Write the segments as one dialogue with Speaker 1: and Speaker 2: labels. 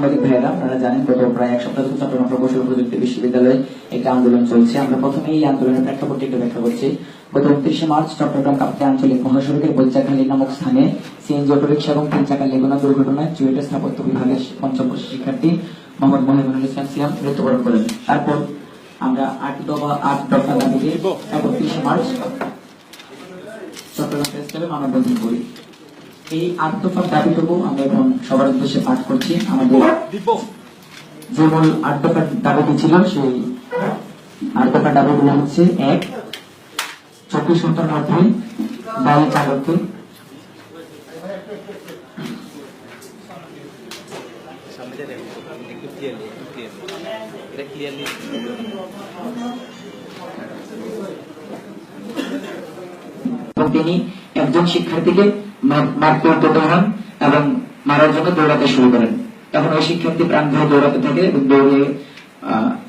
Speaker 1: সাংবাদিক ভাইয়েরা, আপনারা জানেন গত প্রায় এক সপ্তাহ ধরে চট্টগ্রাম প্রকৌশল প্রযুক্তি বিশ্ববিদ্যালয়ে একটি আন্দোলন চলছে। আমরা প্রথমে এই আন্দোলনের প্রেক্ষাপটটি একটু ব্যাখ্যা করছি। গত 29 মার্চ চট্টগ্রাম কাপ্তাই আঞ্চলিক মহাসড়কের বৈচাখালী নামক স্থানে সিএনজি অটোরিকশা এবং 3 চাকার লেগুনা দুর্ঘটনায় চুয়েটের স্থাপত্য বিভাগের পঞ্চম বর্ষের শিক্ষার্থী মোহাম্মদ মহিবুল ইসলাম সিয়াম মৃত্যুবরণ করেন। তারপর আমরা 8 দফা দাবিতে 31 মার্চ চট্টগ্রাম প্রেস ক্লাবে মানববন্ধন করি। এই 8 দফার দাবিটুকু আমরা এখন সবার উদ্দেশ্যে পাঠ করছি। আমাদের যে মূল 8 দফার দাবিটি ছিল, সেই 8 দফার দাবিগুলো হচ্ছে: 1, 24 ঘন্টার মধ্যে গাড়ি চালককে তিনি একজন শিক্ষার্থীকে মারতে উদ্যত হন এবং মারার জন্য দৌড়াতে শুরু করেন। তখন ওই শিক্ষার্থী প্রাণ ভয়ে দৌড়াতে থাকে এবং দৌড়ে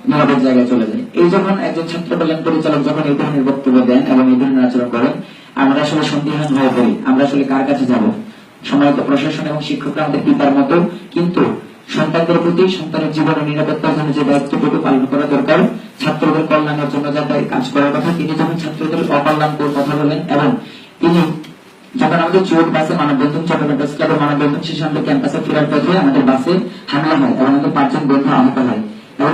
Speaker 1: নিরাপদ জায়গায় চলে যায়। এই যখন একজন ছাত্র কল্যাণ পরিচালক যখন এই ধরনের বক্তব্য দেন এবং এই ধরনের আচরণ করেন, আমরা আসলে সন্দিহান হয়ে পড়ি। আমরা আসলে কার কাছে যাব? সম্মানিত প্রশাসন এবং শিক্ষকরা আমাদের পিতার মতো, কিন্তু সন্তানদের প্রতি সন্তানের জীবনের নিরাপত্তার জন্য যে দায়িত্বটুকু পালন করা দরকার, ছাত্রদের কল্যাণের জন্য যা কাজ করার কথা, তিনি যখন ছাত্রদের অকল্যাণকর কথা বলেন এবং তিনি যখন আমাদের চুয়েট বাসে মানববন্ধন, চট্টগ্রাম প্রেস ক্লাবের মানববন্ধন শেষে আমাদের ক্যাম্পাসে ফেরার পথে আমাদের বাসে হামলা হয় এবং আমাদের 5 জন বন্ধু আহত হয় এবং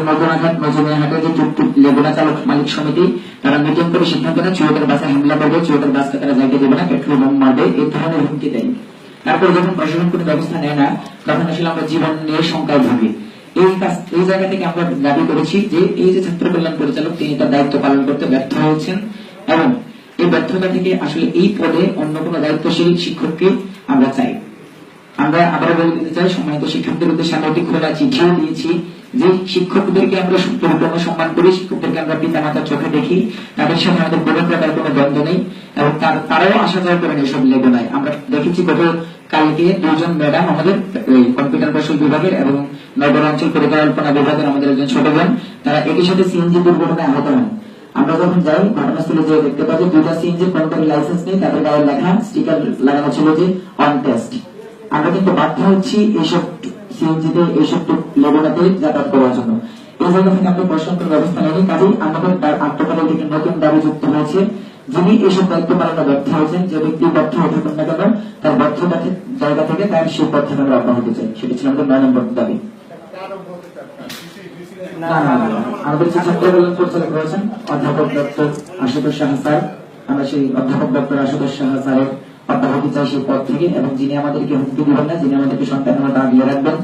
Speaker 1: নজরুলহাটের যে টুকটুক লেগুনা চালক মালিক সমিতি, তারা মিটিং করে সিদ্ধান্ত নেয় চুয়েটের বাসে হামলা করবে, চুয়েটের বাসকে তারা জায়গা দেবে না, পেট্রোল বোম মারবে, এই ধরনের হুমকি দেয়। তারপর যখন প্রশাসন কোনো ব্যবস্থা নেয় না, তখন আসলে আমরা জীবন নিয়ে শঙ্কায় ভুগি। এই জায়গা থেকে আমরা দাবি করেছি যে এই যে ছাত্র কল্যাণ পরিচালক, তিনি তার দায়িত্ব পালন করতে ব্যর্থ হয়েছেন এবং এই ব্যর্থতা থেকে আসলে এই পদে অন্য কোনো দায়িত্বশীল শিক্ষককে আমরা চাই। আমরা আবার বলে দিতে চাই, সম্মানিত শিক্ষকদের উদ্দেশ্যে আমরা একটি খোলা চিঠিও দিয়েছি যে শিক্ষকদেরকে আমরা পরিপূর্ণ সম্মান করি, শিক্ষকদেরকে আমরা পিতা মাতার চোখে দেখি, তাদের সাথে আমাদের কোনো প্রকার কোনো দ্বন্দ্ব নেই এবং তারাও আসা যাওয়া করেন এইসব লেগুনায়। আমরা দেখেছি গত কালকে 2 জন ম্যাডাম আমাদের কম্পিউটার কৌশল বিভাগের এবং নগর অঞ্চল পরিকল্পনা বিভাগের আমাদের একজন ছোট বোন, তারা একই সাথে সিএনজি দুর্ঘটনায় আহত হন। আমরা যখন যাই ঘটনাস্থলে যে দেখতে পাই যে 2টা সিএনজির কোনটার লাইসেন্স নেই, তাদের গায়ে লেখা স্টিকার লাগানো ছিল যে অন টেস্ট। আমরা কিন্তু বাধ্য হচ্ছি এইসব সিএনজিতে, এইসব লেগুনাতে যাতায়াত করার জন্য। এই জায়গা থেকে আমরা প্রশাসনের ব্যবস্থা নেই। কাজেই আমাদের তার আত্মকালের দিকে নতুন দাবি যুক্ত হয়েছে, যিনি এইসব দায়িত্ব পালনে ব্যর্থ হয়েছেন, যে ব্যক্তি ব্যর্থ হয়ে থাকুন না কেন, তার ব্যর্থতা জায়গা থেকে তার সেই পথ থেকে আমরা অব্যাহতি চাই। সেটা ছিল আমাদের 9 নম্বর দাবি। আমাদের যে ছাত্র কল্যাণ পরিচালক রয়েছেন অধ্যাপক ডক্টর আশুতোষ সাহা স্যার, আমরা সেই অধ্যাপক ডক্টর আশুতোষ সাহা স্যারের অব্যাহতি চাই সেই পদ থেকে, এবং যিনি আমাদেরকে হুমকি দিবেন না, যিনি আমাদেরকে সন্তানের মতো আগিয়ে রাখবেন,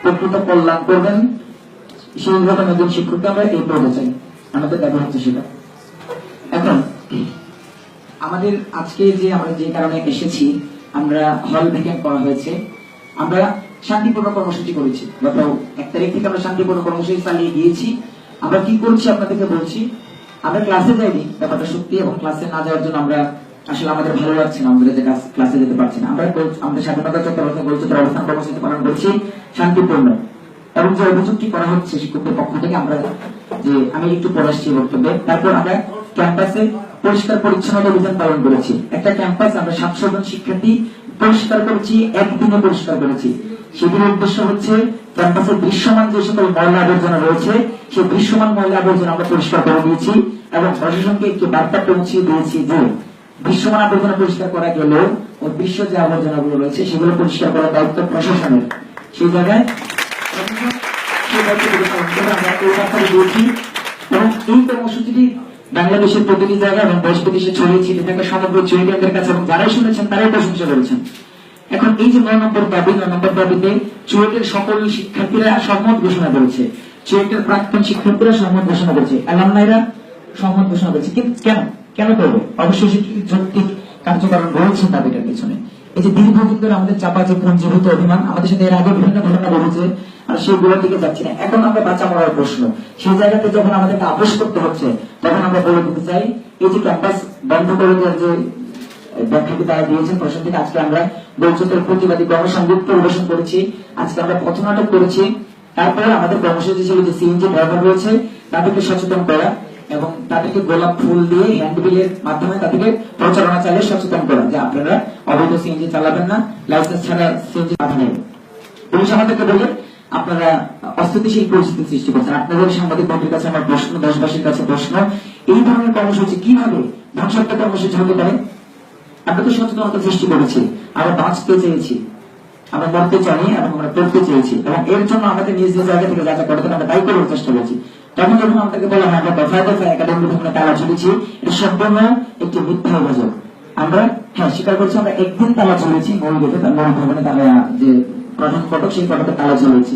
Speaker 1: প্রকৃত কল্যাণ করবেন, সেই রকম একজন শিক্ষককে আমরা এই পদে চাই। আমাদের দাবি হচ্ছে সেটা। এখন আমাদের আজকে যে আমরা যে কারণে এসেছি, আমরা হল ভ্যাকেন্ট করা হয়েছে, আমরা শান্তিপূর্ণ কর্মসূচি করেছি। গত 1 তারিখ থেকে আমরা শান্তিপূর্ণ কর্মসূচি চালিয়ে গিয়েছি। আমরা কি করছি আপনাদেরকে বলছি। আমরা ক্লাসে যাইনি, ব্যাপারটা সত্যি, এবং ক্লাসে না যাওয়ার জন্য আমরা আসলে আমাদের ভালো লাগছে না, আমাদের যে ক্লাসে যেতে পারছি না। আমরা আমাদের স্বাধীনতা চত্বর অবস্থান কর্মসূচি পালন করছি শান্তিপূর্ণ, এবং যে অভিযোগটি করা হচ্ছে শিক্ষকদের পক্ষ থেকে, আমরা যে আমি একটু পড়ে আসছি বক্তব্যে। তারপর আমরা ক্যাম্পাসে পরিষ্কার পরিচ্ছন্নতা অভিযান পালন করেছি। একটা ক্যাম্পাস আমরা 700 জন শিক্ষার্থী পরিষ্কার করেছি, একদিনে পরিষ্কার করেছি। সেটির উদ্দেশ্য হচ্ছে ক্যাম্পাসে দৃশ্যমান যে সকল ময়লা আবর্জনা রয়েছে, সেই দৃশ্যমান ময়লা আবর্জনা আমরা পরিষ্কার করে দিয়েছি এবং প্রশাসনকে একটি বার্তা পৌঁছে দিয়েছি যে দৃশ্যমান আবর্জনা পরিষ্কার করা গেলেও অদৃশ্য যে আবর্জনাগুলো রয়েছে সেগুলো পরিষ্কার করার দায়িত্ব প্রশাসনের। সেই জায়গায় এবং এই কর্মসূচিটি বাংলাদেশের প্রতিটি জায়গা এবং দেশ বিদেশে ছড়িয়ে ছিটে থাকা সমগ্র চুয়েটিয়ানদের কাছে, এবং যারাই শুনেছেন তারাই প্রশংসা করেছেন। এখন এই যে 9 নম্বর দাবি, 9 নম্বর দাবিতে চুয়েটের সকল শিক্ষার্থীরা সহমত ঘোষণা করেছে, চুয়েটের প্রাক্তন শিক্ষার্থীরা সহমত ঘোষণা করেছে, অ্যালামনাইরা সহমত ঘোষণা করেছে। কিন্তু কেন করবো? অবশ্যই যৌক্তিক কার্যকারণ রয়েছে দাবিটার পিছনে। এই যে দীর্ঘদিন ধরে আমাদের চাপা যে পুঞ্জীভূত অভিমান, আমাদের সাথে এর আগে বিভিন্ন ঘটনা ঘটেছে, আর সেগুলোর দিকে যাচ্ছি না। এখন আমরা বাঁচা মরার প্রশ্ন, সেই জায়গাতে যখন আমাদেরকে আপোষ করতে হচ্ছে, তখন আমরা বলে দিতে চাই এই যে ক্যাম্পাস বন্ধ করে দেওয়ার যে ব্যাখ্যাটি তারা দিয়েছেন প্রশাসন থেকে, আজকে আমরা বৈচিত্র প্রতিবাদী গণসংগীত পরিবেশন করেছি, আজকে আমরা পথনাটক করেছি। তারপরে আমাদের কর্মসূচি ছিল যে সিএনজি ড্রাইভার রয়েছে তাদেরকে সচেতন করা এবং তাদেরকে গোলাপ ফুল দিয়ে হ্যান্ডবিলের মাধ্যমে তাদেরকে প্রচারণা চালিয়ে সচেতন করা যে আপনারা অবৈধ সিএনজি চালাবেন না, লাইসেন্স ছাড়া সিএনজি চালাবেন। পুলিশ আমাদেরকে বলে আপনারা অস্থিতিশীল পরিস্থিতি সৃষ্টি করছেন। আপনাদের সাংবাদিক বন্ধুর কাছে আমার প্রশ্ন, দেশবাসীর কাছে প্রশ্ন, এই ধরনের কর্মসূচি কিভাবে ধ্বংসাত্মক কর্মসূচি হতে পারে? আমরা তো সচেতনতা সৃষ্টি করেছি, আমরা বাঁচতে চেয়েছি, আমরা মরতে চাই এবং আমরা পড়তে চেয়েছি, এবং এর জন্য আমাদের নিজ নিজ জায়গা থেকে যা যা করতে আমরা তাই করার চেষ্টা করছি। তখন যখন আমাদেরকে বলা হয় আমরা দফায় দফায় একাডেমিক ভবনে তালা ঝুলেছি, এটা সম্পূর্ণ একটি মিথ্যা অভিযোগ। আমরা স্বীকার করছি আমরা একদিন তালা ঝুলেছি মূল গেটে, তার মূল ভবনে তালা, যে প্রধান ফটক, সেই ফটকে তালা ঝুলেছি।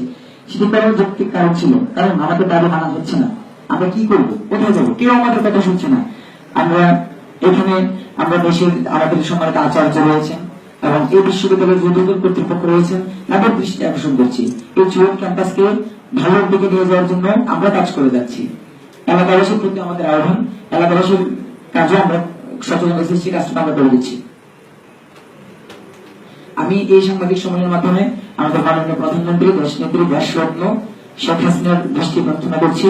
Speaker 1: সেটি করার যৌক্তিক কারণ ছিল, কারণ আমাদের দাবি মানা হচ্ছে না। আমরা কি করবো, কোথায় যাবো, কেউ আমাদের কথা শুনছে না। আমরা এখানে আমরা দেশের আমাদের সম্মানিত আচার্য রয়েছেন এবং এই বিশ্ববিদ্যালয়ের যে দুজন কর্তৃপক্ষ রয়েছেন তাদের দৃষ্টি আকর্ষণ করছি, এই চুয়াট ক্যাম্পাসকে ভালোর দিকে নিয়ে যাওয়ার জন্য আমরা কাজ করে যাচ্ছি। এলাকাবাসীর প্রতি আমাদের আহ্বান, এলাকাবাসীর কাজে আমরা সচেতনতা সৃষ্টির কাজটা আমরা করে দিচ্ছি। আমি এই সাংবাদিক সম্মেলনের মাধ্যমে আমাদের মাননীয় প্রধানমন্ত্রী, দেশনেত্রী, দেশরত্ন শেখ হাসিনার দৃষ্টি প্রার্থনা করছি।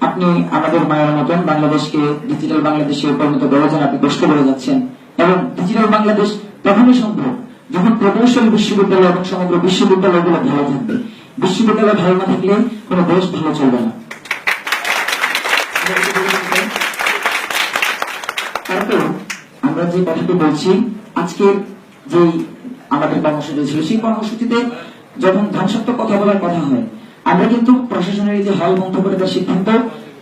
Speaker 1: আপনি আমাদের মায়ের মতন বাংলাদেশকে ডিজিটাল বাংলাদেশে পরিণত করেছেন, আপনি কষ্ট করে যাচ্ছেন, এবং ডিজিটাল বাংলাদেশ তখনই সম্ভব যখন প্রকৌশল বিশ্ববিদ্যালয় এবং সমগ্র বিশ্ববিদ্যালয়গুলো ভালো থাকবে। বিশ্ববিদ্যালয় ভালো না থাকলে কোনো দেশ ভালো চলবে না। তারপর আমরা যে কথাটি বলছি, আজকের যে আমাদের কর্মসূচি ছিল, সেই কর্মসূচিতে যখন ধ্বংসাত্মক কথা বলার কথা হয়, আমরা কিন্তু প্রশাসনের যে হল বন্ধ করে দেওয়ার সিদ্ধান্ত,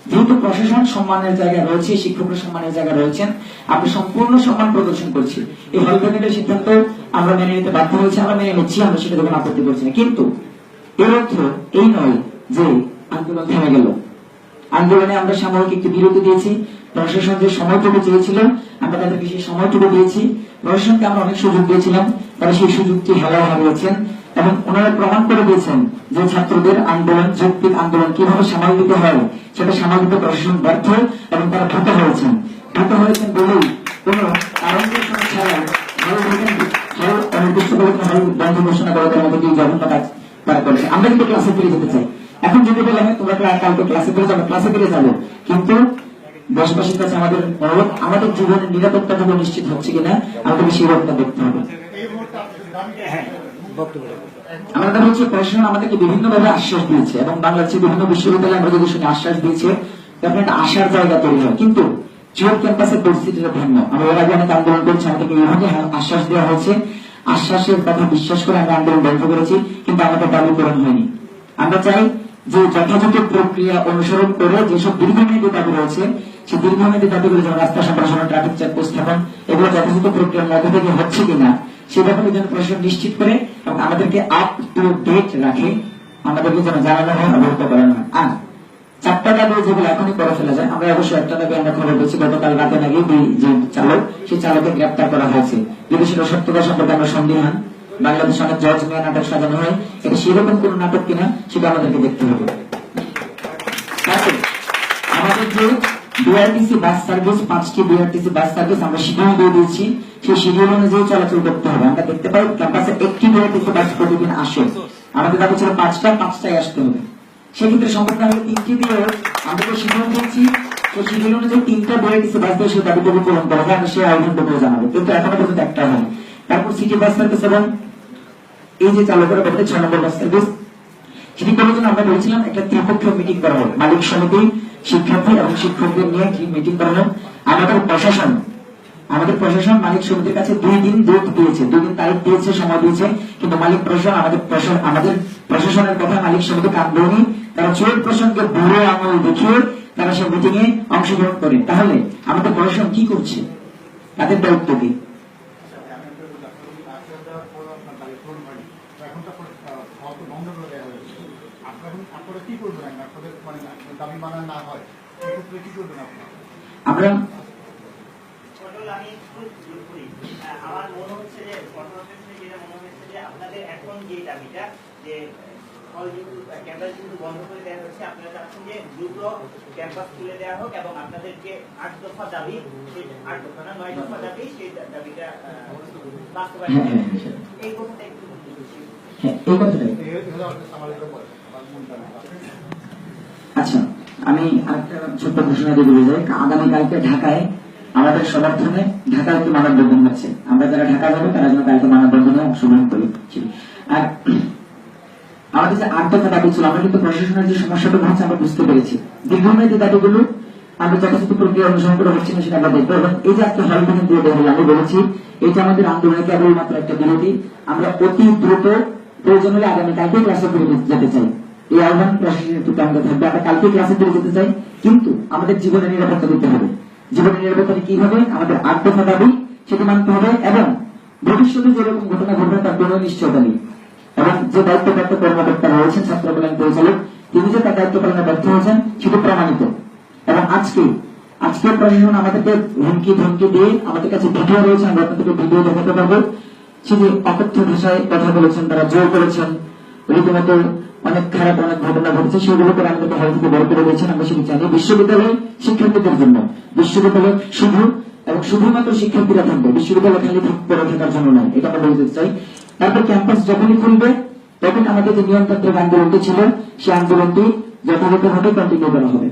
Speaker 1: যেহেতু প্রশাসন সম্মানের জায়গায় রয়েছে, শিক্ষকরা সম্মানের জায়গায় রয়েছেন, আমরা সম্পূর্ণ সম্মান প্রদর্শন করছি। এই হল ভেঙের সিদ্ধান্ত আমরা মেনে নিতে বাধ্য হয়েছি, আমরা মেনে নিচ্ছি, আমরা সেটা কোনো আপত্তি করছি না। কিন্তু এর অর্থ এই নয় যে আন্দোলন থেমে গেল। আন্দোলনে আমরা সাময়িক একটি বিরতি দিয়েছি, প্রশাসন যে সময়টুকু চেয়েছিল আমরা তাদেরকে সেই সময়টুকু দিয়েছি। প্রশাসনকে আমরা অনেক সুযোগ দিয়েছিলাম, তারা সেই সুযোগটি হেলায় হারিয়েছেন, এবং ওনারা প্রমাণ করে দিয়েছেন যে ছাত্রদের আন্দোলন, যৌক্তিক আন্দোলন কিভাবে সামাল দিতে হয় সেটা সামাল দিতে প্রশাসন ব্যর্থ, এবং তারা ভূত হয়েছেন বলেই কোন কারণ ছাড়াই বন্ধ ঘোষণা করে তার মধ্যে দিয়ে জঘন্য কাজ তারা করেছে। আমরা কিন্তু ক্লাসে ফিরে যেতে চাই। এখন যদি বলে আমি তোমরা কালকে ক্লাসে ফিরে যাবো, ক্লাসে ফিরে যাবো, কিন্তু দেশবাসীর কাছে আমাদের অনুরোধ, আমাদের জীবনের নিরাপত্তাটুকু নিশ্চিত হচ্ছে কিনা আমাদেরকে সেই রোগটা দেখতে হবে। আমাদের হচ্ছে প্রশাসন আমাদেরকে বিভিন্ন ভাবে আশ্বাস দিয়েছে, এবং বাংলাদেশের বিভিন্ন বিশ্ববিদ্যালয়ে আমরা যদি শুনে আশ্বাস দিয়েছে, তখন একটা আশার জায়গা তৈরি হয়। কিন্তু চুয়াট ক্যাম্পাসের পরিস্থিতিটা ভিন্ন। আমরা এর আগে অনেক আন্দোলন করছি, আমাদেরকে এইভাবে আশ্বাস দেওয়া হয়েছে, আশ্বাসের কথা বিশ্বাস করে আমরা আন্দোলন বন্ধ করেছি, কিন্তু আমাদের দাবি পূরণ হয়নি। আমরা চাই যে যথাযথ প্রক্রিয়া অনুসরণ করে যেসব দীর্ঘমেয়াদী দাবি রয়েছে, সেই দীর্ঘমেয়াদী দাবিগুলো যেমন রাস্তা সম্প্রসারণ, ট্রাফিক চেক স্থাপন, এগুলো যথাযথ প্রক্রিয়ার মধ্যে থেকে হচ্ছে কিনা সে ব্যাপারে যেন প্রশাসন নিশ্চিত করে এবং আমাদেরকে আপ টু ডেট রাখে, আমাদেরকে যেন জানানো হয়, অবহিত করানো হয়। আর 4টা দাবি যেগুলো এখনই করে ফেলা যায়, আমরা অবশ্যই একটা দাবি আমরা খবর পেয়েছি গতকাল রাতে নাকি যে চালক, সেই চালকের গ্রেপ্তার করা হয়েছে। যদি সেটা সত্যতা সম্পর্কে আমরা সন্দিহান, বাংলাদেশ অনেক জজ মেয়া নাটক সাজানো হয়, এটা সেরকম কোন নাটক কিনা সেটা আমাদেরকে দেখতে হবে। আমাদের যে বিআরটিসি বাস সার্ভিস, 5টি বিআরটিসি বাস সার্ভিস আমরা শিডিউল দিয়ে দিয়েছি, সেই শিডিউল অনুযায়ী চলাচল করতে হবে। আমরা দেখতে পাই ক্যাম্পাসে একটি বিআরটিসি বাস প্রতিদিন আসে, আমাদের দাবি ছিল 5টায় আসতে হবে। সেক্ষেত্রে সম্পর্ক হলে 3টি দিয়ে আমরা যে শিডিউল দিয়েছি, সেই শিডিউল অনুযায়ী 3টা বিআরটিসি বাস দিয়ে সেই দাবিটুকু পূরণ করা যায়, আমরা সেই আয়োজনটুকু জানাবো, কিন্তু এখনো পর্যন্ত একটা হয়। তারপর সিটি বাস সার্ভিস এবং এই যে চালকের ব্যাপারে 6 নম্বর বাস সার্ভিস, সেটি করার জন্য আমরা বলছিলাম একটা ত্রিপক্ষীয় মিটিং করা হবে, মালিক সমিতি, শিক্ষার্থী এবং শিক্ষকদের নিয়ে মিটিং করা হবে। আমাদের প্রশাসন মালিক সমিতির কাছে 2 দিন ডেট দিয়েছে, 2 দিন তারিখ দিয়েছে, সময় দিয়েছে, কিন্তু মালিক প্রশাসন আমাদের প্রশাসনের কথা মালিক সমিতি কান দেয়নি। তারা চোর প্রশাসনকে বুড়ো আঙুল দেখিয়ে তারা সে মিটিং এ অংশগ্রহণ করে। তাহলে আমাদের প্রশাসন কি করছে, তাদের দায়িত্ব কি? আমরা
Speaker 2: আমার মনে হচ্ছে যে যেটা মনে হচ্ছে যে আপনাদের এখন যে দাবিটা যে ক্যাম্পাস কিন্তু বন্ধ করে দেওয়া হচ্ছে, আপনারা চাচ্ছেন যে দ্রুত ক্যাম্পাস খুলে দেওয়া হোক এবং আপনাদেরকে 8 দফা দাবি, সেই 8 দফা না 9 দফা দাবি, সেই দাবিটা বাস্তবায়ন। এই কথাটা একটু
Speaker 1: আচ্ছা, আমি আরেকটা ছোট্ট ঘোষণা দিয়ে বলে যাই, আগামীকালকে ঢাকায় আমাদের সমর্থনে ঢাকায় একটি মানববন্ধন হচ্ছে। আমরা যারা ঢাকা যাবো তারা যেন কালকে মানববন্ধনে অংশগ্রহণ করি। আর আমাদের যে 8 দফা দাবি ছিল, আমরা কিন্তু প্রশাসনের যে সমস্যাটা হচ্ছে আমরা বুঝতে পেরেছি। দীর্ঘমেয়াদী দাবিগুলো আমরা যথাযথ প্রক্রিয়া অনুসরণ করে হচ্ছে না সেটা আমরা দেখবো। এবং এই যে আজকে হলফনামা দিয়ে দেওয়া হলো, আমি বলেছি এটা আমাদের আন্দোলনের কেবলমাত্র একটা বিরতি। আমরা অতি দ্রুত প্রয়োজন হলে আগামীকালকে ক্লাসে ফিরে যেতে চাই। এই আহ্বান প্রশাসনের প্রতি আমাদের থাকবে। আমরা কালকে ক্লাসে ফিরে যেতে চাই, কিন্তু আমাদের জীবনের নিরাপত্তা দিতে হবে। জীবনের নিরাপত্তা কি হবে? আমাদের 8 দফা দাবি সেটি মানতে হবে, এবং ভবিষ্যতে যেরকম ঘটনা ঘটবে তার কোনো নিশ্চয়তা নেই। এবং যে দায়িত্বপ্রাপ্ত কর্মকর্তা রয়েছেন, ছাত্র কল্যাণ পরিচালক, তিনি যে তার দায়িত্ব পালনে ব্যর্থ হয়েছেন সেটি প্রমাণিত। এবং আজকে প্রশাসন আমাদেরকে হুমকি ধমকি দিয়ে, আমাদের কাছে ভিডিও রয়েছে, আমরা আপনাদেরকে ভিডিও দেখাতে পারবো। সে যে অকথ্য ভাষায় কথা বলেছেন, তারা জোর করেছেন, রীতিমতো অনেক খারাপ অনেক ঘটনা ঘটেছে, সেগুলো করে আমাদেরকে হল থেকে বের করে দিয়েছেন। আমরা সেটি জানি। বিশ্ববিদ্যালয় শিক্ষার্থীদের জন্য, বিশ্ববিদ্যালয় শুধু এবং শুধুমাত্র শিক্ষার্থীরা থাকবে, বিশ্ববিদ্যালয় খালি পড়ে থাকার জন্য নয়, এটা আমরা বলতে চাই। তারপর ক্যাম্পাস যখনই খুলবে তখন আমাদের যে নিয়মতান্ত্রিক আন্দোলনটি ছিল সেই আন্দোলনটি যথাযথভাবে কন্টিনিউ করা হবে।